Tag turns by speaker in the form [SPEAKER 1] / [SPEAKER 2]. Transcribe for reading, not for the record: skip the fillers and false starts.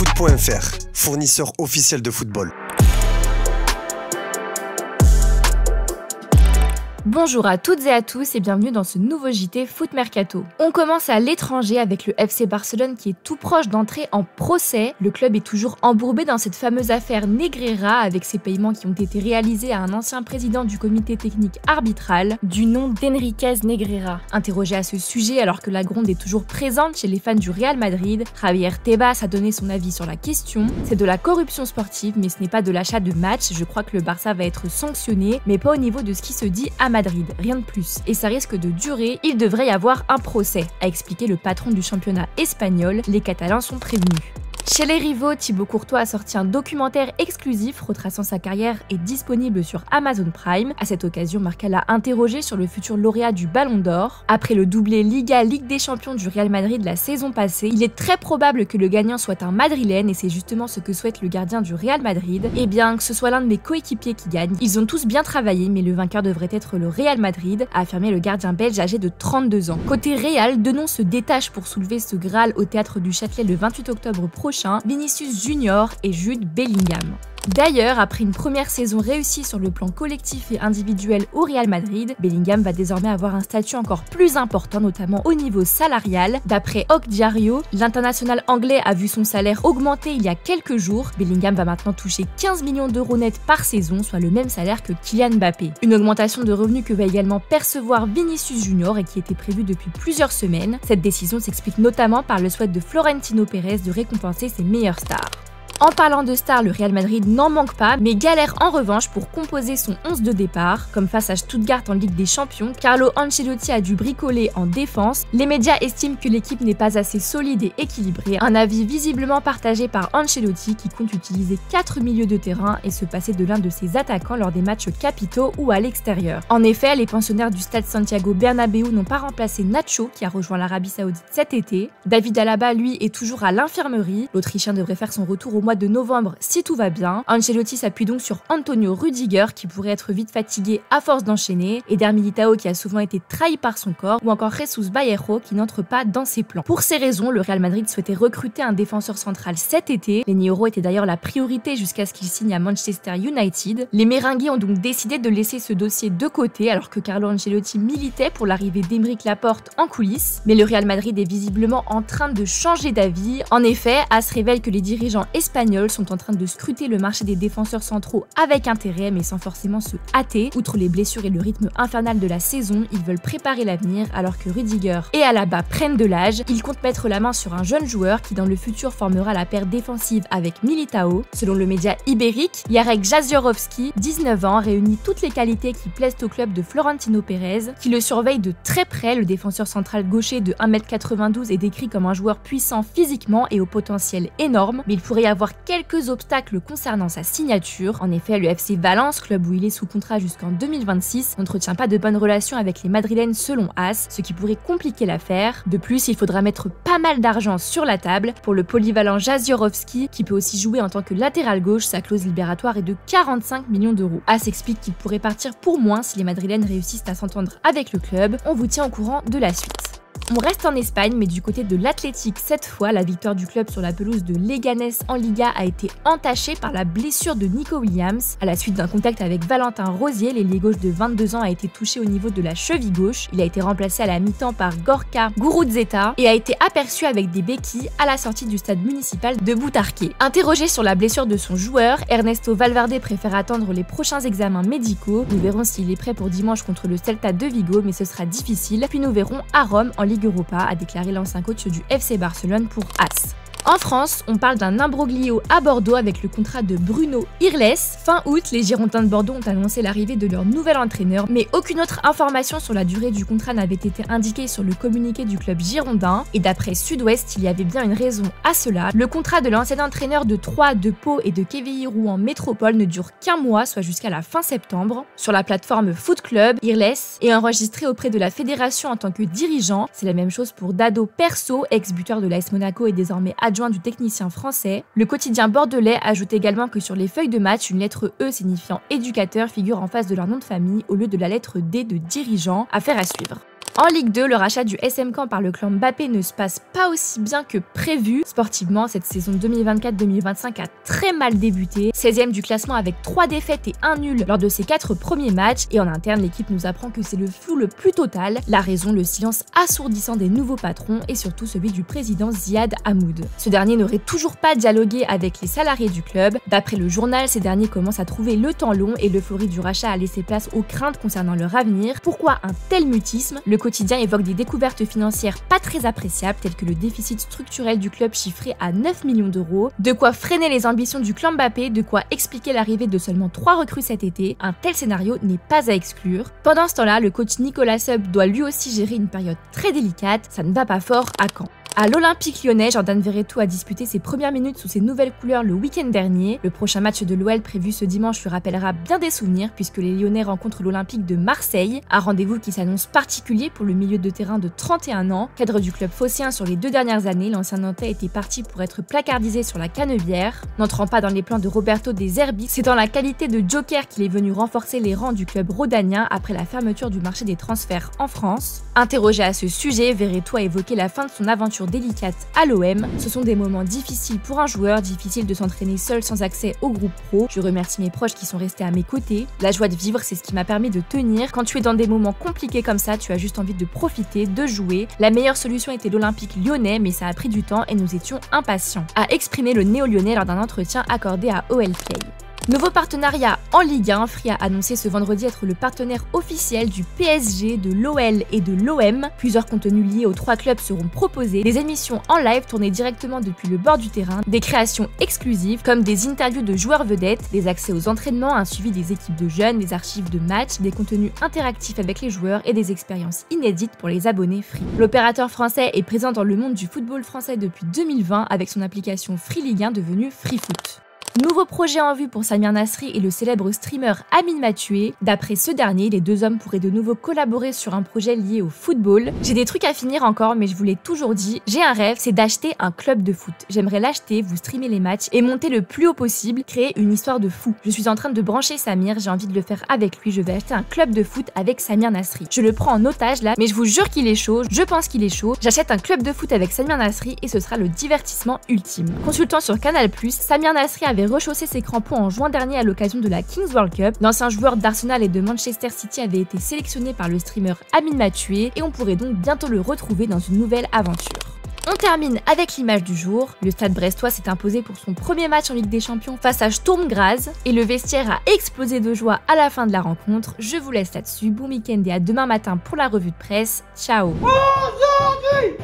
[SPEAKER 1] Foot.fr, fournisseur officiel de football.
[SPEAKER 2] Bonjour à toutes et à tous et bienvenue dans ce nouveau JT Foot Mercato. On commence à l'étranger avec le FC Barcelone qui est tout proche d'entrer en procès. Le club est toujours embourbé dans cette fameuse affaire Negreira avec ses paiements qui ont été réalisés à un ancien président du comité technique arbitral du nom d'Enriquez Negreira. Interrogé à ce sujet alors que la gronde est toujours présente chez les fans du Real Madrid, Javier Tebas a donné son avis sur la question. C'est de la corruption sportive mais ce n'est pas de l'achat de matchs. Je crois que le Barça va être sanctionné mais pas au niveau de ce qui se dit à Madrid, rien de plus. Et ça risque de durer, il devrait y avoir un procès, a expliqué le patron du championnat espagnol. Les Catalans sont prévenus. Chez les rivaux, Thibaut Courtois a sorti un documentaire exclusif retraçant sa carrière et disponible sur Amazon Prime. À cette occasion, Marca l'a interrogé sur le futur lauréat du Ballon d'Or. Après le doublé Ligue des Champions du Real Madrid la saison passée, il est très probable que le gagnant soit un Madrilène et c'est justement ce que souhaite le gardien du Real Madrid. Et bien que ce soit l'un de mes coéquipiers qui gagne, ils ont tous bien travaillé mais le vainqueur devrait être le Real Madrid, a affirmé le gardien belge âgé de 32 ans. Côté Real, deux noms se détachent pour soulever ce Graal au théâtre du Châtelet le 28 octobre prochain. Vinicius Junior et Jude Bellingham. D'ailleurs, après une première saison réussie sur le plan collectif et individuel au Real Madrid, Bellingham va désormais avoir un statut encore plus important, notamment au niveau salarial. D'après Hoc Diario, l'international anglais a vu son salaire augmenter il y a quelques jours. Bellingham va maintenant toucher 15 millions d'euros net par saison, soit le même salaire que Kylian Mbappé. Une augmentation de revenus que va également percevoir Vinicius Junior et qui était prévue depuis plusieurs semaines. Cette décision s'explique notamment par le souhait de Florentino Pérez de récompenser ses meilleures stars. En parlant de stars, le Real Madrid n'en manque pas, mais galère en revanche pour composer son 11 de départ. Comme face à Stuttgart en Ligue des Champions, Carlo Ancelotti a dû bricoler en défense. Les médias estiment que l'équipe n'est pas assez solide et équilibrée, un avis visiblement partagé par Ancelotti qui compte utiliser 4 milieux de terrain et se passer de l'un de ses attaquants lors des matchs capitaux ou à l'extérieur. En effet, les pensionnaires du stade Santiago Bernabéu n'ont pas remplacé Nacho qui a rejoint l'Arabie Saoudite cet été. David Alaba, lui, est toujours à l'infirmerie. L'Autrichien devrait faire son retour au mois de novembre si tout va bien. Ancelotti s'appuie donc sur Antonio Rudiger qui pourrait être vite fatigué à force d'enchaîner, Eder Militao qui a souvent été trahi par son corps ou encore Jesus Bayejo qui n'entre pas dans ses plans. Pour ces raisons, le Real Madrid souhaitait recruter un défenseur central cet été. Lenny Yoro était d'ailleurs la priorité jusqu'à ce qu'il signe à Manchester United. Les Merengues ont donc décidé de laisser ce dossier de côté alors que Carlo Ancelotti militait pour l'arrivée d'Aymeric Laporte en coulisses. Mais le Real Madrid est visiblement en train de changer d'avis. En effet, AS révèle que les dirigeants espagnols sont en train de scruter le marché des défenseurs centraux avec intérêt mais sans forcément se hâter. Outre les blessures et le rythme infernal de la saison, ils veulent préparer l'avenir alors que Rudiger et Alaba prennent de l'âge. Ils comptent mettre la main sur un jeune joueur qui dans le futur formera la paire défensive avec Militao. Selon le média ibérique, Jarek Jaziorowski, 19 ans, réunit toutes les qualités qui plaisent au club de Florentino Pérez, qui le surveille de très près. Le défenseur central gaucher de 1m92 est décrit comme un joueur puissant physiquement et au potentiel énorme, mais il pourrait y avoir quelques obstacles concernant sa signature. En effet, le FC Valence, club où il est sous contrat jusqu'en 2026, n'entretient pas de bonnes relations avec les Madrilènes selon AS, ce qui pourrait compliquer l'affaire. De plus, il faudra mettre pas mal d'argent sur la table pour le polyvalent Jaziorowski, qui peut aussi jouer en tant que latéral gauche. Sa clause libératoire est de 45 millions d'euros. AS explique qu'il pourrait partir pour moins si les Madrilènes réussissent à s'entendre avec le club. On vous tient au courant de la suite. On reste en Espagne, mais du côté de l'Athletic cette fois, la victoire du club sur la pelouse de Leganés en Liga a été entachée par la blessure de Nico Williams. À la suite d'un contact avec Valentin Rosier, l'ailier gauche de 22 ans a été touché au niveau de la cheville gauche. Il a été remplacé à la mi-temps par Gorka Guruzeta et a été aperçu avec des béquilles à la sortie du stade municipal de Butarque. Interrogé sur la blessure de son joueur, Ernesto Valverde préfère attendre les prochains examens médicaux. Nous verrons s'il est prêt pour dimanche contre le Celta de Vigo, mais ce sera difficile. Puis nous verrons à Rome en Ligue Europa, a déclaré l'ancien coach du FC Barcelone pour AS. En France, on parle d'un imbroglio à Bordeaux avec le contrat de Bruno Irles. Fin août, les Girondins de Bordeaux ont annoncé l'arrivée de leur nouvel entraîneur, mais aucune autre information sur la durée du contrat n'avait été indiquée sur le communiqué du club girondin. Et d'après Sud-Ouest, il y avait bien une raison à cela. Le contrat de l'ancien entraîneur de Troyes, de Pau et de Quevilly-Rouen Métropole ne dure qu'un mois, soit jusqu'à la fin septembre. Sur la plateforme Foot Club, Irles est enregistré auprès de la fédération en tant que dirigeant. C'est la même chose pour Dado Perso, ex-buteur de l'AS Monaco et désormais adjoint du technicien français. Le quotidien bordelais ajoute également que sur les feuilles de match, une lettre E signifiant éducateur figure en face de leur nom de famille au lieu de la lettre D de dirigeant. Affaire à suivre. En Ligue 2, le rachat du SM Caen par le clan Mbappé ne se passe pas aussi bien que prévu. Sportivement, cette saison 2024-2025 a très mal débuté. 16e du classement avec 3 défaites et 1 nul lors de ses 4 premiers matchs. Et en interne, l'équipe nous apprend que c'est le flou le plus total. La raison, le silence assourdissant des nouveaux patrons et surtout celui du président Ziad Hamoud. Ce dernier n'aurait toujours pas dialogué avec les salariés du club. D'après le journal, ces derniers commencent à trouver le temps long et l'euphorie du rachat a laissé place aux craintes concernant leur avenir. Pourquoi un tel mutisme? Le quotidien évoque des découvertes financières pas très appréciables telles que le déficit structurel du club chiffré à 9 millions d'euros, de quoi freiner les ambitions du clan Mbappé, de quoi expliquer l'arrivée de seulement 3 recrues cet été. Un tel scénario n'est pas à exclure. Pendant ce temps-là, le coach Nicolas Seub doit lui aussi gérer une période très délicate, ça ne va pas fort à Caen. À l'Olympique lyonnais, Jordan Verretou a disputé ses premières minutes sous ses nouvelles couleurs le week-end dernier. Le prochain match de l'OL prévu ce dimanche lui rappellera bien des souvenirs puisque les Lyonnais rencontrent l'Olympique de Marseille. Un rendez-vous qui s'annonce particulier pour le milieu de terrain de 31 ans. Cadre du club phocéen sur les 2 dernières années, l'ancien Nantais était parti pour être placardisé sur la Canebière. N'entrant pas dans les plans de Roberto De Zerbi, c'est dans la qualité de joker qu'il est venu renforcer les rangs du club rhodanien après la fermeture du marché des transferts en France. Interrogé à ce sujet, Verretou a évoqué la fin de son aventure délicate à l'OM. Ce sont des moments difficiles pour un joueur, difficile de s'entraîner seul sans accès au groupe pro. Je remercie mes proches qui sont restés à mes côtés. La joie de vivre, c'est ce qui m'a permis de tenir. Quand tu es dans des moments compliqués comme ça, tu as juste envie de profiter, de jouer. La meilleure solution était l'Olympique lyonnais, mais ça a pris du temps et nous étions impatients, a exprimé le néo-lyonnais lors d'un entretien accordé à OL Play. Nouveau partenariat en Ligue 1, Free a annoncé ce vendredi être le partenaire officiel du PSG, de l'OL et de l'OM. Plusieurs contenus liés aux 3 clubs seront proposés, des émissions en live tournées directement depuis le bord du terrain, des créations exclusives comme des interviews de joueurs vedettes, des accès aux entraînements, un suivi des équipes de jeunes, des archives de matchs, des contenus interactifs avec les joueurs et des expériences inédites pour les abonnés Free. L'opérateur français est présent dans le monde du football français depuis 2020 avec son application Free Ligue 1 devenue Free Foot. Nouveau projet en vue pour Samir Nasri et le célèbre streamer Amine Mathieu. D'après ce dernier, les 2 hommes pourraient de nouveau collaborer sur un projet lié au football. J'ai des trucs à finir encore, mais je vous l'ai toujours dit, j'ai un rêve, c'est d'acheter un club de foot. J'aimerais l'acheter, vous streamer les matchs et monter le plus haut possible, créer une histoire de fou. Je suis en train de brancher Samir, j'ai envie de le faire avec lui, je vais acheter un club de foot avec Samir Nasri. Je le prends en otage là, mais je vous jure qu'il est chaud, je pense qu'il est chaud. J'achète un club de foot avec Samir Nasri et ce sera le divertissement ultime. Consultant sur Canal+, Samir Nasri avait rechaussé ses crampons en juin dernier à l'occasion de la Kings World Cup. L'ancien joueur d'Arsenal et de Manchester City avait été sélectionné par le streamer Amine Mathieu et on pourrait donc bientôt le retrouver dans une nouvelle aventure. On termine avec l'image du jour. Le Stade brestois s'est imposé pour son premier match en Ligue des Champions face à Sturm Graz et le vestiaire a explosé de joie à la fin de la rencontre. Je vous laisse là-dessus. Bon week-end et à demain matin pour la revue de presse. Ciao. Aujourd'hui